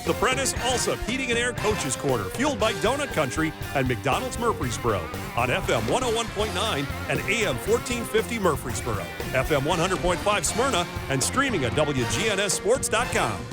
The Prentice Allsup Heating and Air Coaches Corner, fueled by Donut Country and McDonald's Murfreesboro on FM 101.9 and AM 1450 Murfreesboro, FM 100.5 Smyrna, and streaming at WGNSSports.com.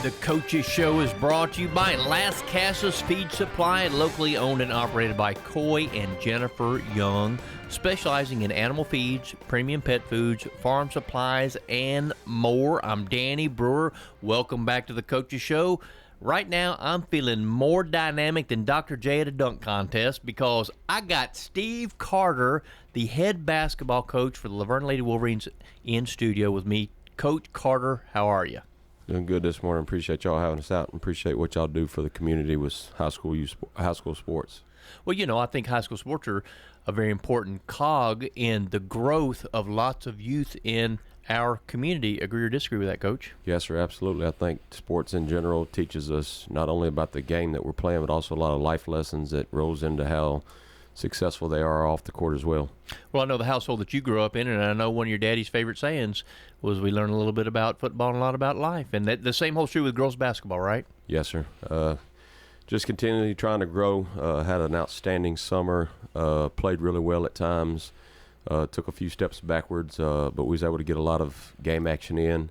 The Coaches Show is brought to you by Las Casas Feed Supply, locally owned and operated by Coy and Jennifer Young, specializing in animal feeds, premium pet foods, farm supplies, and more. I'm Danny Brewer. Welcome back to the Coaches Show. Right now, I'm feeling more dynamic than Dr. J at a dunk contest because I got Steve Carter, the head basketball coach for the Laverne Lady Wolverines, in studio with me. Coach Carter, how are you? Doing good this morning. Appreciate y'all having us out and appreciate what y'all do for the community with high school sports. Well, you know, I think high school sports are a very important cog in the growth of lots of youth in our community. Agree or disagree with that, Coach? Yes, sir, absolutely. I think sports in general teaches us not only about the game that we're playing, but also a lot of life lessons that rolls into how successful they are off the court as well. Well, I know the household that you grew up in, and I know one of your daddy's favorite sayings was we learn a little bit about football and a lot about life. And that the same holds true with girls basketball, right? Yes, sir. Just continually trying to grow. Had an outstanding summer. Played really well at times. Took a few steps backwards, but we was able to get a lot of game action in.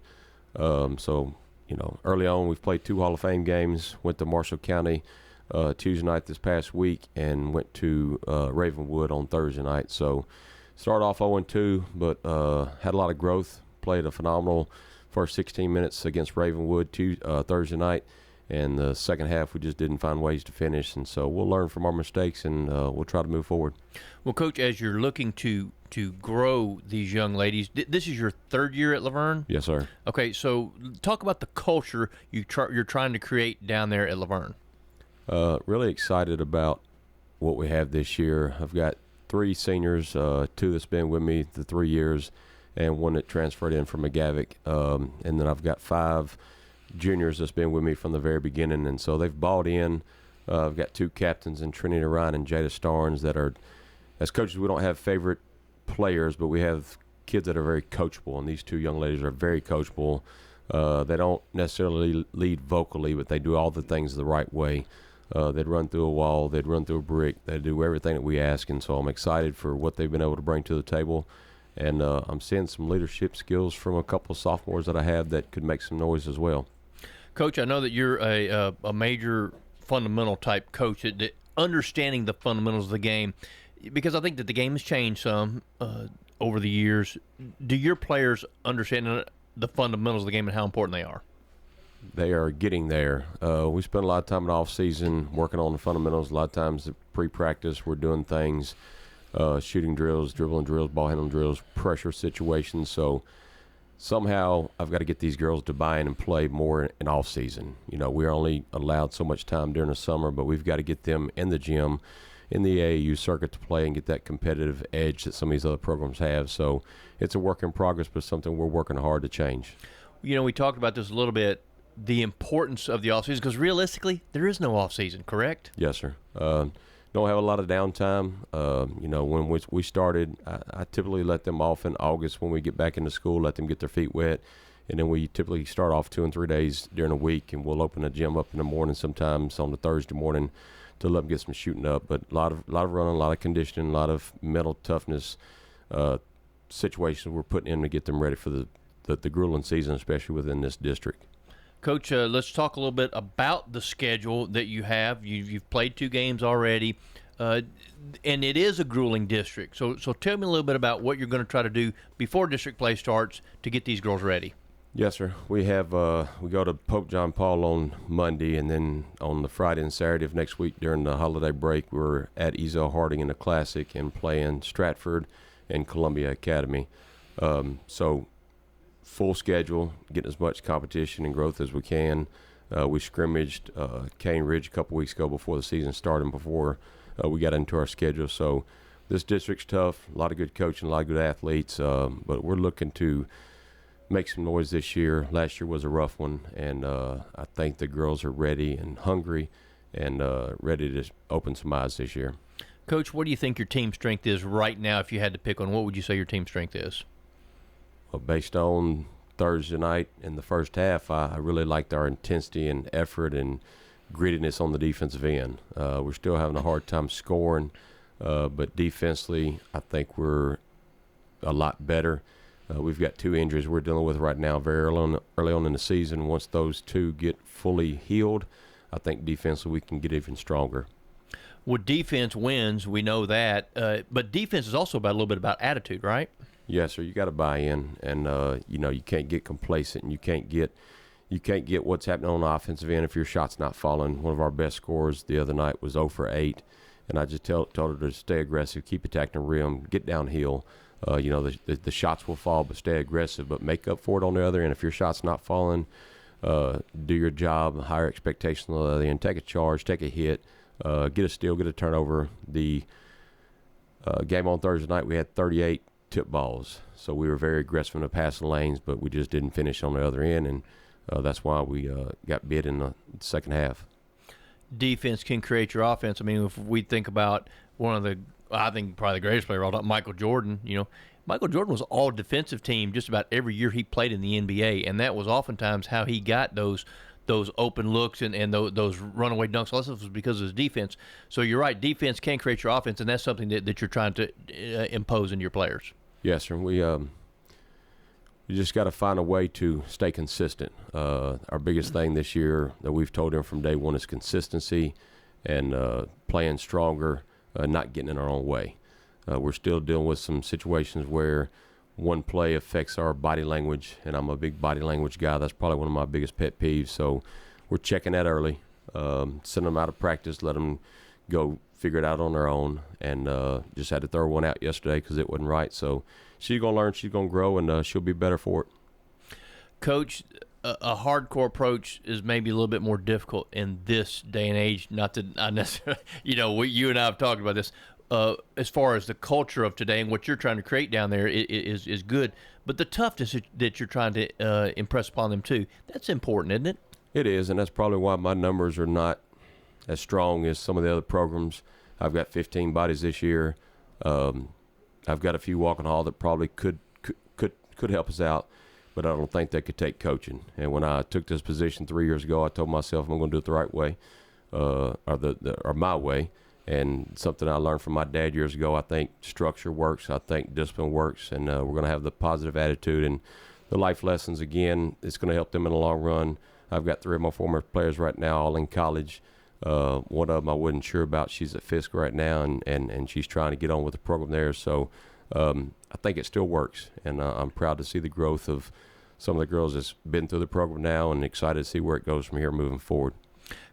So, you know, early on we've played 2 Hall of Fame games. Went to Marshall County Tuesday night this past week and went to Ravenwood on Thursday night. So started off 0-2, but had a lot of growth. Played a phenomenal first 16 minutes against Ravenwood Thursday night. And the second half, we just didn't find ways to finish. And so we'll learn from our mistakes, and we'll try to move forward. Well, Coach, as you're looking to grow these young ladies, this is your 3rd year at Laverne? Yes, sir. Okay, so talk about the culture you're trying to create down there at Laverne. Really excited about what we have this year. I've got 3 seniors, 2 that's been with me the 3 years, and 1 that transferred in from McGavick. And then I've got 5 juniors that's been with me from the very beginning, and so they've bought in. I've got 2 captains in Trinity Ryan and Jada Starnes that are, as coaches, we don't have favorite players, but we have kids that are very coachable, and these 2 young ladies are very coachable. They don't necessarily lead vocally, but they do all the things the right way. They'd run through a wall, they'd run through a brick, they do everything that we ask, and so I'm excited for what they've been able to bring to the table. And I'm seeing some leadership skills from a couple of sophomores that I have that could make some noise as well. Coach, I know that you're a major fundamental type coach at understanding the fundamentals of the game, because I think that the game has changed some over the years. Do your players understand the fundamentals of the game and how important they are? They are getting there. We spend a lot of time in the off season working on the fundamentals. A lot of times at pre-practice we're doing things, shooting drills, dribbling drills, ball handling drills, pressure situations. So somehow I've got to get these girls to buy in and play more in off season. You know, we're only allowed so much time during the summer, but we've got to get them in the gym, in the AAU circuit to play and get that competitive edge that some of these other programs have. So it's a work in progress, but something we're working hard to change. You know, we talked about this a little bit, the importance of the off season, because realistically, there is no off season, correct? Yes, sir. Don't have a lot of downtime. You know, when we started, I typically let them off in August when we get back into school, let them get their feet wet. And then we typically start off 2 and 3 days during a week, and we'll open a gym up in the morning sometimes on the Thursday morning to let them get some shooting up. But a lot of running, a lot of conditioning, a lot of mental toughness situations we're putting in to get them ready for the grueling season, especially within this district. Coach, let's talk a little bit about the schedule that you have. You've played 2 games already, and it is a grueling district. So tell me a little bit about what you're going to try to do before district play starts to get these girls ready. Yes, sir. We have we go to Pope John Paul on Monday, and then on the Friday and Saturday of next week during the holiday break, we're at Ezel Harding in the Classic and playing Stratford and Columbia Academy. So full schedule, getting as much competition and growth as we can. We scrimmaged Cane Ridge a couple weeks ago before the season started and before we got into our schedule. So this district's tough, a lot of good coaching, a lot of good athletes, but we're looking to make some noise this year. Last year was a rough one, and I think the girls are ready and hungry and ready to open some eyes this year. Coach, what do you think your team strength is right now? If you had to pick one, what would you say your team strength is? Well, based on Thursday night in the first half, I really liked our intensity and effort and grittiness on the defensive end. We're still having a hard time scoring, but defensively, I think we're a lot better. We've got 2 injuries we're dealing with right now very early on in the season. Once those 2 get fully healed, I think defensively we can get even stronger. Well, defense wins, we know that, but defense is also about a little bit about attitude, right? Yes, sir. You got to buy in, and you can't get complacent, and you can't get what's happening on the offensive end if your shot's not falling. One of our best scorers the other night was 0 for 8, and I just told her to stay aggressive, keep attacking the rim, get downhill. The shots will fall, but stay aggressive, but make up for it on the other end. If your shot's not falling, do your job, higher expectations on the other end, take a charge, take a hit, get a steal, get a turnover. The game on Thursday night, we had 38 tip balls, so we were very aggressive in the passing lanes, but we just didn't finish on the other end, and that's why we got bit in the second half. Defense can create your offense. I mean, if we think about I think probably the greatest player of all time, Michael Jordan. Michael Jordan was all defensive team just about every year he played in the NBA, and that was oftentimes how he got those open looks and those runaway dunks. All this was because of his defense. So you're right, defense can create your offense, and that's something that you're trying to impose into your players. Yes, sir. We just got to find a way to stay consistent. Our biggest thing this year that we've told them from day one is consistency and playing stronger, not getting in our own way. We're still dealing with some situations where one play affects our body language, and I'm a big body language guy. That's probably one of my biggest pet peeves. So we're checking that early, send them out of practice, let them go figure it out on their own, and just had to throw one out yesterday because it wasn't right. So she's going to learn, she's going to grow, and she'll be better for it. Coach, a hardcore approach is maybe a little bit more difficult in this day and age. Not that I necessarily, you and I have talked about this. As far as the culture of today and what you're trying to create down there is good, but the toughness that you're trying to impress upon them too, that's important, isn't it? It is, and that's probably why my numbers are not as strong as some of the other programs. I've got 15 bodies this year. I've got a few walking hall that probably could help us out, but I don't think they could take coaching. And when I took this position 3 years ago, I told myself I'm going to do it the right way, or my way. And something I learned from my dad years ago, I think structure works. I think discipline works, and we're going to have the positive attitude and the life lessons. Again, it's going to help them in the long run. I've got 3 of my former players right now, all in college. One of them I wasn't sure about. She's at Fisk right now, and she's trying to get on with the program there. So I think it still works, and I'm proud to see the growth of some of the girls that's been through the program now, and excited to see where it goes from here moving forward.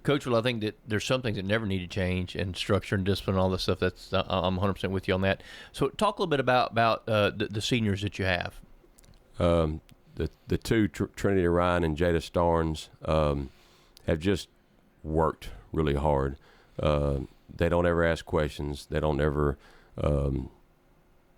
Coach, well, I think that there's some things that never need to change, and structure and discipline and all this stuff. That's I'm 100% with you on that. So talk a little bit about the seniors that you have. The 2, Trinity Ryan and Jada Starnes, have just worked really hard. They don't ever ask questions. They don't ever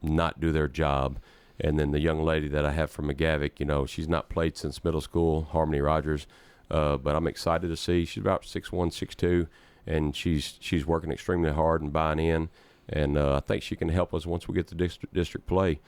not do their job. And then the young lady that I have from McGavick, she's not played since middle school, Harmony Rogers. But I'm excited to see she's about 6'1", 6'2", and she's working extremely hard and buying in. And I think she can help us once we get to district play.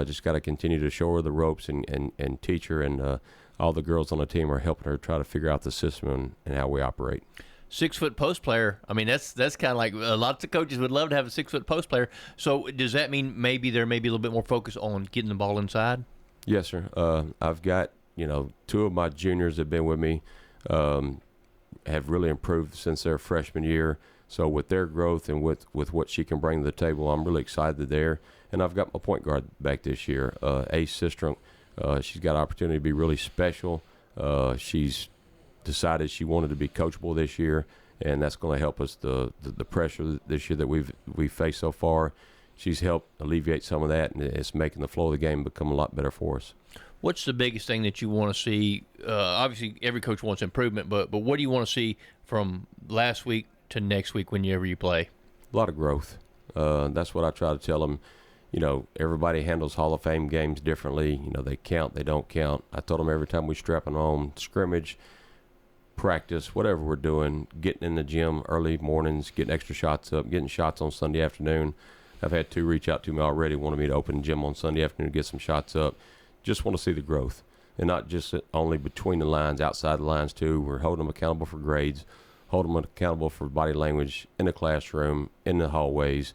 Just got to continue to show her the ropes and teach her. And all the girls on the team are helping her try to figure out the system and how we operate. 6-foot post player. I mean, that's kind of like lots of coaches would love to have a 6-foot post player. So does that mean maybe there may be a little bit more focus on getting the ball inside? Yes, sir. I've got 2 of my juniors that have been with me have really improved since their freshman year. So with their growth and with what she can bring to the table, I'm really excited there. And I've got my point guard back this year, Ace Sistrunk. She's got an opportunity to be really special. She's decided she wanted to be coachable this year, and that's going to help us the pressure this year that we've faced so far. She's helped alleviate some of that, and it's making the flow of the game become a lot better for us. What's the biggest thing that you want to see? Obviously, every coach wants improvement, but what do you want to see from last week to next week whenever you play? A lot of growth. That's what I try to tell them. Everybody handles Hall of Fame games differently. They count, they don't count. I told them every time we strap them on, scrimmage, practice, whatever we're doing, getting in the gym early mornings, getting extra shots up, getting shots on Sunday afternoon. I've had 2 reach out to me already, wanted me to open the gym on Sunday afternoon to get some shots up. Just want to see the growth. and not just only between the lines, outside the lines too. We're holding them accountable for grades, holding them accountable for body language in the classroom, in the hallways,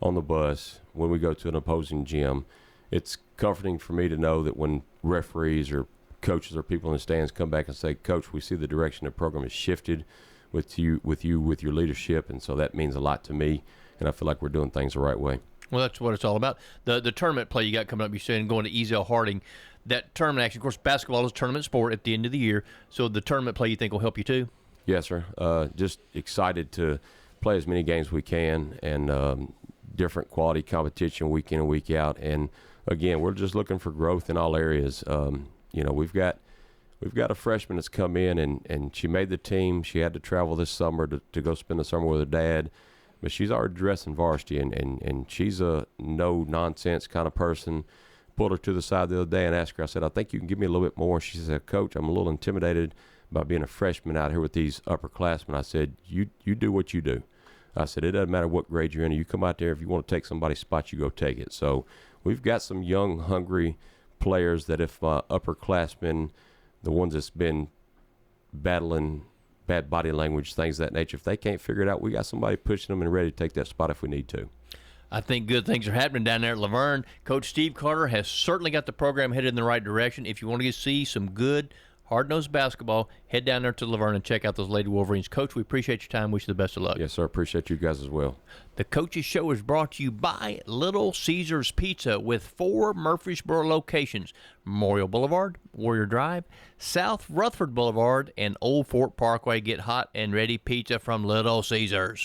on the bus, when we go to an opposing gym. It's comforting for me to know that when referees or coaches or people in the stands come back and say, Coach, we see the direction the program has shifted with your leadership, and so that means a lot to me, and I feel like we're doing things the right way. Well, that's what it's all about. The tournament play you got coming up, you said, going to Ezel Harding. That tournament action, of course, basketball is a tournament sport at the end of the year, so the tournament play you think will help you too? Yes, sir. Just excited to play as many games we can, and different quality competition week in and week out. And again, we're just looking for growth in all areas. We've got a freshman that's come in, and she made the team. She had to travel this summer to go spend the summer with her dad, but she's already dressed in varsity, and she's a no-nonsense kind of person. Pulled her to the side the other day and asked her, I said, I think you can give me a little bit more. She said, Coach, I'm a little intimidated by being a freshman out here with these upperclassmen. I said, you do what you do. I said, it doesn't matter what grade you're in. You come out there, if you want to take somebody's spot, you go take it. So we've got some young, hungry players that if upperclassmen, the ones that's been battling bad body language, things of that nature, if they can't figure it out, we got somebody pushing them and ready to take that spot if we need to. I think good things are happening down there at Laverne. Coach Steve Carter has certainly got the program headed in the right direction. If you want to see some good, hard-nosed basketball, head down there to Laverne and check out those Lady Wolverines. Coach, we appreciate your time. Wish you the best of luck. Yes, sir. Appreciate you guys as well. The Coaches Show is brought to you by Little Caesars Pizza with 4 Murfreesboro locations: Memorial Boulevard, Warrior Drive, South Rutherford Boulevard, and Old Fort Parkway. Get hot and ready pizza from Little Caesars.